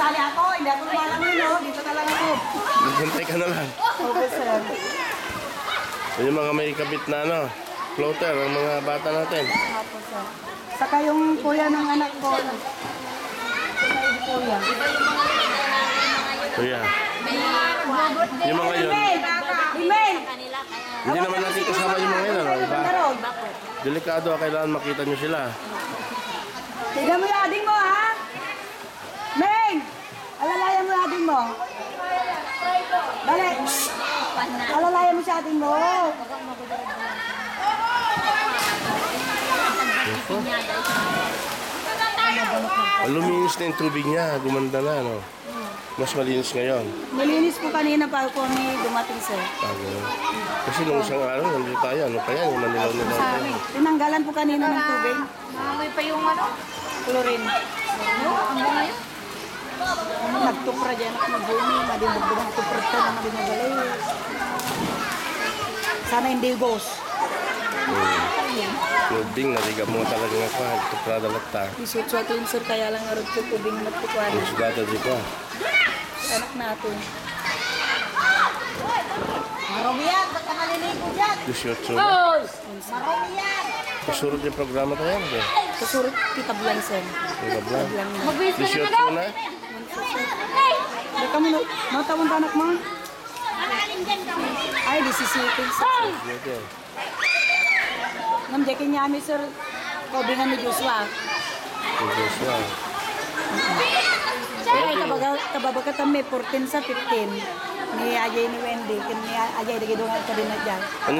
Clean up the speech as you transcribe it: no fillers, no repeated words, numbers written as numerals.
Sasali ako, hindi ako lumalangoy, no? Dito na lang ako. Maghintay ka na lang. Okay, sir. Yung mga may kabit na ano, floater, ang mga bata natin. Apo, sir. Saka yung kuya ng anak ko. Saka yung kuya. Kuya. Yung mga yun, Email! hindi naman natin kasama yung mga yun, ano? Iba? Delikado, kailangan makita nyo sila. Tignan mo yung ading mo, ha? Meng! Alalayan mo yung ading mo. Dali! Alalayan mo si ading mo. Luminis na yung tubig niya, gumanda na, no? Mas malinis ngayon. Malinis po kanina pa kami dumating, sir. Kasi nung isang araw, nandito tayo, ano pa yan, yung manilaw-nilaw pa yan. Tinanggalan po kanina ng tubig. May pa yung ano? Chlorine. Ang bunga yun? Nagtupra dyan ako mag-bumi. Madimagdumang ang tupra ito na madimagalis. Sana hindi ghost. Yung ding, nariga mo talaga nga pa, ito prada lata. Isutso atin, sir, kaya lang arot ko tubig na magpukwari. Yung sudata di pa. Anak natin. Marumiyan, ba't ka maliligo dyan? 18 na. Marumiyan! Kasurot yung programa tayo, ano? Kasurot kitablan, sir. Yung babla. Magbisa 18 na. Hindi ka mo, matawang anak mo? Ay, disisitin, sir. Dito. Namdekin niya kami, sir. Kobingan ni Joshua. Yung Joshua. Ay, kababaga kami, 14 sa 15. Ni Ajay ni Wendy. Ni Ajay, nagidungan ka din na dyan. Ano